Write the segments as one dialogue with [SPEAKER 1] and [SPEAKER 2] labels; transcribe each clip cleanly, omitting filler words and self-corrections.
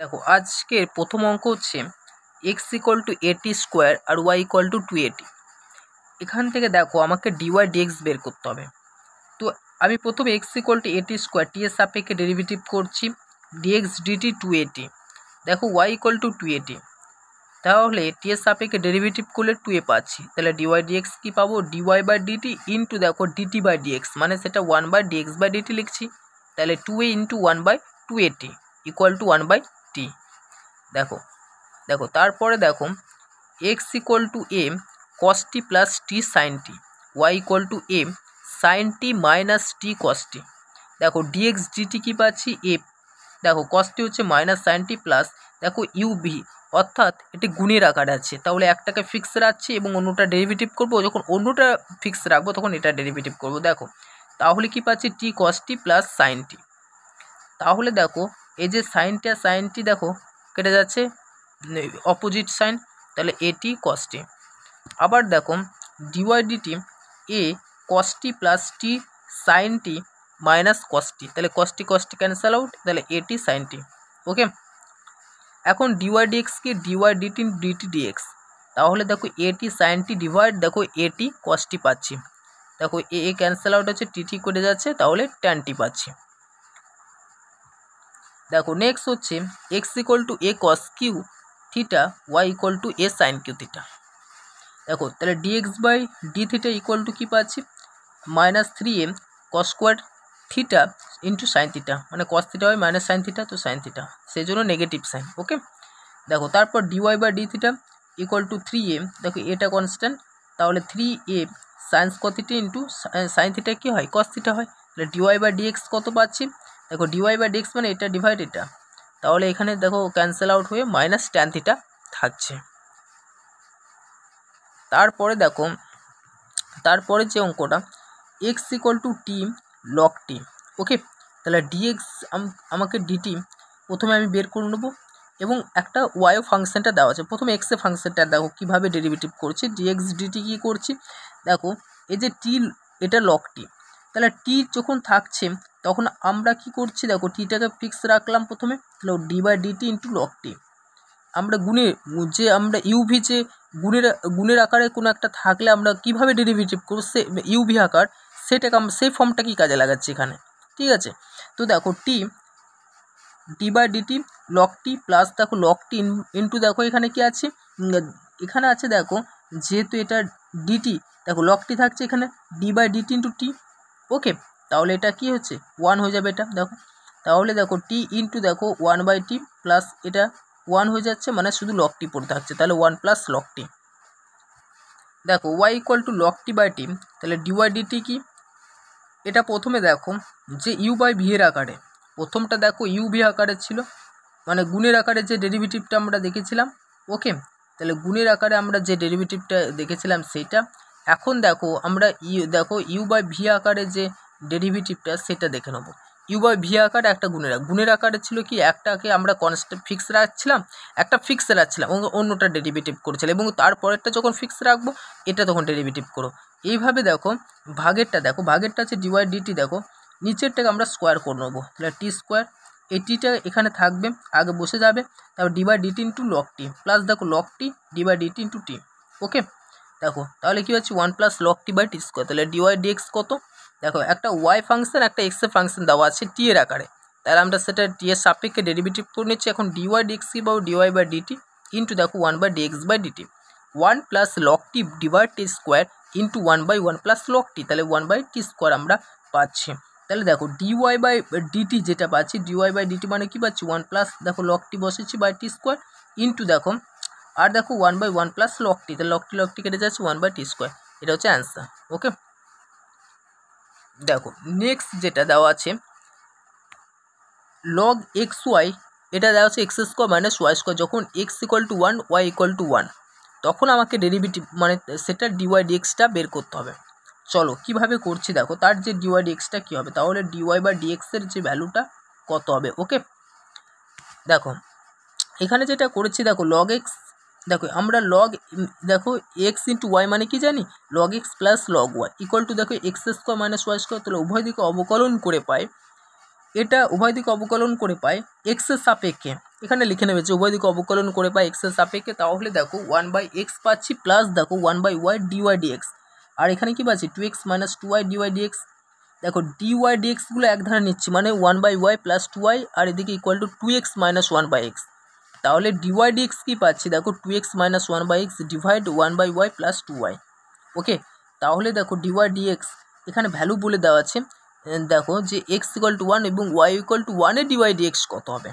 [SPEAKER 1] দেখো আজকের প্রথম অঙ্ক হচ্ছে x equal to a t square আর ওয়াই ইকুয়াল টু 280। এখান থেকে দেখো আমাকে ডিওয়াই ডিএক্স বের করতে হবে। তো আমি প্রথমে x equal to a t square টি এর সাপেক্ষে ডেরিভেটিভ করছি, ডিএক্স ডিটি 280। দেখো ওয়াই ইকুয়াল টু 280, তাহলে টি এর সাপেক্ষে ডেরিভেটিভ করলে 2a পাচ্ছি, তাহলে ডিওয়াই ডিএক্স কী পাবো, ডিওয়াই বাই ডিটি ইন্টু দেখো ডিটি বাই ডিএক্স, মানে সেটা 1 বাই ডিএক্স বাই ডিটি লিখছি, তাহলে 2a into 1 by 280 equal to 1 by t. দেখো দেখো তারপরে দেখো x equal to a cos t plus t sine t, y equal to a sine t minus t cos t. দেখো dx DT কী পাচ্ছি এ, দেখো কস টি হচ্ছে মাইনাস সাইন টি plus দেখো UV, অর্থাৎ এটি গুণের আকারে আছে, তাহলে একটাকে ফিক্স রাখছি এবং অন্যটা ডেরিভেটিভ করবো, যখন অন্যটা ফিক্স রাখবো তখন এটা ডেরিভেটিভ করবো। দেখো তাহলে কি পাচ্ছি টি কস টি প্লাস সাইন টি, তাহলে দেখো এই যে সাইনটি আর সাইনটি দেখো কেটে যাচ্ছে, অপোজিট সাইন, তাহলে এটি কস টি। আবার দেখো ডিওয়াই ডিটি এ cos t plus t sine t minus cos টি, তাহলে কস টি ক্যান্সেল আউট, তাহলে এটি সাইন টি। ওকে, এখন ডিওয়াই ডিএক্স কি ডিওয়াই ডিটি ডিটি ডিএক্স, তাহলে দেখো এটি সাইন টি ডিভাইড দেখো এটি কস টি পাচ্ছি, দেখো এ ক্যান্সেল আউট হচ্ছে টি করে যাচ্ছে, তাহলে ট্যান টি পাচ্ছি। দেখো নেক্সট হচ্ছে x equal to a cos cube theta y equal to a sine cube theta. দেখো তাহলে dx by d theta equal to কী পাচ্ছি, minus 3m cos square theta into sine theta, মানে কস থিটা হয় minus sine theta, তো sine theta সেই জন্য negative sign. Okay, দেখো তারপর dy by d theta equal to 3m, দেখো এটা কনস্ট্যান্ট, তাহলে 3a sine square theta into sine theta কী হয়, কস থিটা হয়, তাহলে ডিওয়াই বাই ডিএক্স কত পাচ্ছি, দেখো ডিওয়াই বাই ডিএক্স মানে এটা ডিভাইড এটা, তাহলে এখানে দেখো ক্যান্সেল আউট হয়ে মাইনাস ট্যান থিটা থাকছে। তারপরে দেখো তারপরে যে অঙ্কটা x equal to t log t. Okay, তাহলে ডিএক্স আমাকে ডিটি প্রথমে আমি বের করে নেবো এবং একটা ওয়াই ফাংশনটা দেওয়া আছে, প্রথমে এক্সের ফাংশনটা দেখো কীভাবে ডেরিভেটিভ করছি, ডিএক্স ডিটি কী করছি, দেখো এই যে টি এটা লক টি, তাহলে টি যখন থাকছে তখন আমরা কি করছি, দেখো টিটাকে ফিক্স রাখলাম প্রথমে, তাহলে d by dt into log t, আমরা যে আমরা ইউভি যে গুণের আকারে কোনো একটা থাকলে আমরা কিভাবে ডেরিভেটিভ করব, সে ইউভি আকার, সেটাকে আমরা সেই ফর্মটা কি কাজে লাগাচ্ছি এখানে, ঠিক আছে। তো দেখো t d by dt log t plus দেখো লক টি ইন্টু দেখো এখানে কি আছে, এখানে আছে দেখো যেহেতু এটা ডিটি, দেখো লক টি থাকছে এখানে D by dt into t. Okay, তাহলে এটা কি হচ্ছে 1 হয়ে যাবে এটা, দেখো তাহলে দেখো টি ইন্টু দেখো 1 বাই টি প্লাস এটা 1 হয়ে যাচ্ছে, মানে শুধু লক টি পড়ে থাকছে, তাহলে 1 প্লাস লক টি। দেখো y equal to log t by t, তাহলে ডিওয়াই ডিটি কি, এটা প্রথমে দেখো যে ইউ বাই ভি এর আকারে, প্রথমটা দেখো ইউ ভি আকারে ছিল, মানে গুণের আকারে যে ডেরিভেটিভটা আমরা দেখেছিলাম। ওকে, তাহলে গুণের আকারে আমরা যে ডেরিভেটিভটা দেখেছিলাম সেইটা, এখন দেখো আমরা দেখো ইউ বাই ভি আকারে যে ডেরিভেটিভটা সেটা দেখে নেবো। ইউ বাই ভি আকারে একটা গুণের আকারে ছিল কি, একটাকে আমরা কনস্ট্যান্ট ফিক্স রাখছিলাম, একটা ফিক্স রাখছিলাম অন্যটা ডেরিভেটিভ করেছিলাম, এবং তারপরেরটা যখন ফিক্স রাখবো এটা তখন ডেরিভেটিভ করো। এইভাবে দেখো ভাগেরটা আছে ডিওয়াই ডিটি, দেখো নিচেরটাকে আমরা স্কোয়ার করে নেবো, তাহলে টি স্কোয়ার, এই টিটা এখানে থাকবে আগে বসে যাবে, তারপর d by dt into log t plus দেখো log t d by dt into t. Okay, দেখো তাহলে কী হচ্ছে 1 plus log t by t square, তাহলে ডিওয়াই ডিএক্স কত, দেখো একটা ওয়াই ফাংশন একটা এক্সের ফাংশন দেওয়া আছে টি এর আকারে, তাহলে আমরা সেটা টি এর সাপেক্ষে ডেরিভেটিভ করে নিচ্ছি। এখন ডিওয়াই ডিএক্স কি পাবো, ডিওয়াই বাই ডিটি ইন্টু দেখো 1 by dx by dt, 1 plus log t divide t square into 1 by 1 plus log t, তাহলে 1 বাই টি স্কোয়ার আমরা পাচ্ছি। তাহলে দেখো ডিওয়াই বাই ডিটি যেটা পাচ্ছি, ডিওয়াই বাই ডিটি মানে কি পাচ্ছি 1 প্লাস দেখো লক টি বসেছি বাই টি স্কোয়ার ইন্টু দেখো আর দেখো 1 বাই 1 প্লাস লক টি, তাহলে লক টি কেটে যাচ্ছে 1 বাই টি স্কোয়ার, এটা হচ্ছে অ্যান্সার। ওকে, দেখো নেক্সট যেটা দেওয়া আছে লগ এক্স ওয়াই, এটা দেওয়া আছে x square minus y square, যখন x equal to 1 y equal to 1, তখন আমাকে ডেরিভেটিভ মানে সেটা ডিওয়াই ডিএক্সটা বের করতে হবে। চলো কিভাবে করছি, দেখো তার যে ডিওয়াই ডিএক্সটা কী হবে, তাহলে ডিওয়াই বাই ডিএক্সের যে ভ্যালুটা কত হবে। ওকে, দেখো এখানে যেটা করেছি দেখো লগ এক্স, দেখো আমরা দেখো এক্স ইন্টু ওয়াই মানে কি জানি, log x plus log y equal to দেখো x square minus y square, তাহলে উভয় দিকে অবকলন করে পাই, এটা উভয় দিকে অবকলন করে পাই এক্সের সাপেক্ষে, এখানে লিখে নেবে যে উভয় দিকে অবকলন করে পাই এক্সের সাপেক্ষে, তাহলে দেখো 1/x পাচ্ছি প্লাস দেখো 1/y dy dx, আর এখানে কি পাচ্ছি 2x - 2y dy dx। দেখো dy dx গুলো এক ধারে নিচ্ছি মানে 1/y + 2y, আর এদিকে ইকুয়াল টু 2x - 1/x, তাহলে dy dx কি পাচ্ছি দেখো 2x - 1/x divide 1/y + 2y। ওকে, তাহলে দেখো dy dx এখানে ভ্যালু বলে দেওয়া আছে, দেখো যে x = 1 এবং y = 1 এ dy dx কত হবে।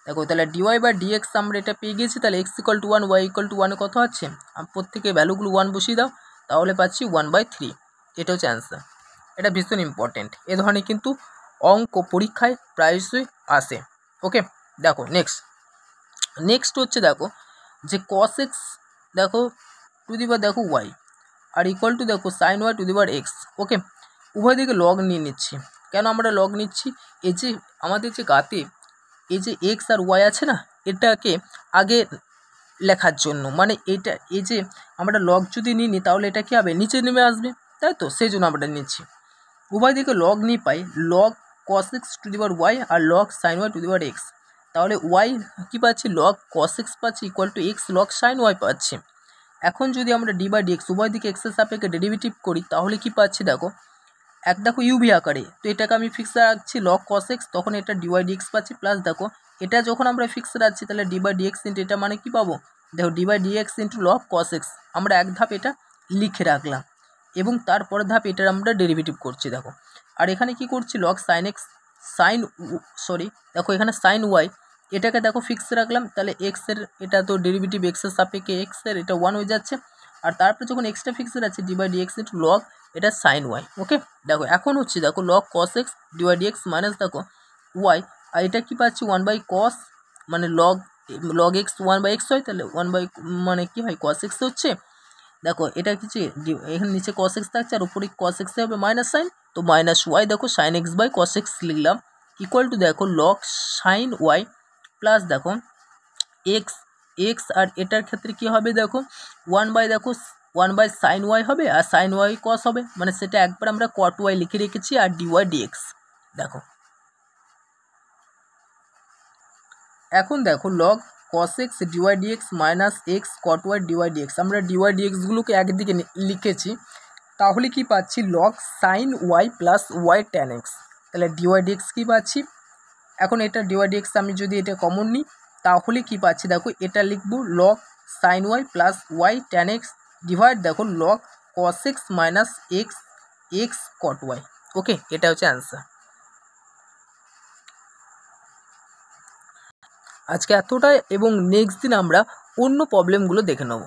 [SPEAKER 1] দেখো তাহলে dy/dx আমরা এটা পেয়ে গেছি, তাহলে x = 1 y = 1 এ কত আছে, প্রত্যেকে ভ্যালুগুলো 1 বসিয়ে দাও, তাহলে পাচ্ছি 1/3। এটা হচ্ছে অ্যান্সার। এটা ভীষণ ইম্পর্টেন্ট, এ ধরনের কিন্তু অঙ্ক পরীক্ষায় প্রায়শই আসে। ওকে, দেখো নেক্সট হচ্ছে দেখো যে cos x দেখো টু দি পাওয়ার দেখো y আর ইকুয়াল টু দেখো sin y to the power x। ওকে, উভয় দিকে লগ নিয়ে নিচ্ছি। কেন আমরা লগ নিচ্ছি, এই যে আমাদের যে গাতে এই যে x আর y আছে না, এটাকে আগে লেখার জন্য, মানে এটা এই যে আমরা লগ যদি নিই তাহলে এটা কি হবে নিচে নেমে আসবে, তাই তো সেই জন্য আমরা নিচ্ছি। উভয় দিকে লগ নিয়ে পাই log cos x to the power y আর log sin y to the power x, তাহলে y কি পাচ্ছি লগ cos x পাচ্ছি equal to x log sin y পাচ্ছি। এখন যদি আমরা d/dx উভয় দিকে x এর সাপেক্ষে ডেরিভেটিভ করি তাহলে কি পাচ্ছি দেখো দেখো ইউভি আকারে, তো এটাকে আমি ফিক্স রাখছি লগ cos x, তখন এটা dy dx পাচ্ছি প্লাস দেখো এটা যখন আমরা ফিক্স রাখছি তাহলে d/dx ইন্টু এটা মানে কি পাবো দেখো d/dx into log cos x, আমরা এক ধাপ এটা লিখে রাখলাম এবং তারপরের ধাপ এটার আমরা ডেরিভেটিভ করছি। দেখো আর এখানে কি করছি লগ sin x দেখো এখানে sin y এটাকে দেখো ফিক্স রাখলাম, তাহলে x এর এটা তো ডেরিভেটিভ x এর সাপেক্ষে x এর এটা 1 হয়ে যাচ্ছে, আর তারপরে যখন এক্সটা ফিক্স আছে d/dx ইন্টু লগ এটা sin y। ওকে, দেখো এখন হচ্ছে দেখো log cos x dy/dx minus দেখো y, আর এটা কি পাচ্ছি 1/cos মানে log x 1/x হয়, তাহলে 1 মানে কি হয় cos x হচ্ছে। দেখো এটা কিছু এখানে নিচে cos x থাকছে আর উপরে cos x হবে মাইনাস সাইন, তো মাইনাস y দেখো sin x/cos x লিখলাম ইকুয়াল টু দেখো log sin y প্লাস দেখো x আর এটার ক্ষেত্রে কি হবে দেখো 1/sin y হবে আর sin y cos হবে, মানে সেটা একবার আমরা cot y লিখে রেখেছি আর dy dx। দেখো এখন দেখো log cos x dy dx minus x cot y dy dx, আমরা dy dx গুলোকে একদিকে লিখেছি, তাহলে কি পাচ্ছি log sin y plus y tan x, তাহলে dy dx কি পাচ্ছি। এখন এটা dy dx আমি যদি এটা কমন নিই তাহলে কি পাচ্ছি দেখো এটা লিখবো log sin y plus y tan x divide দেখো log cos x minus x cot y। ওকে, এটা হচ্ছে অ্যান্সার। আজকে এতটাই, এবং নেক্সট দিন আমরা অন্য প্রবলেমগুলো দেখে নেব।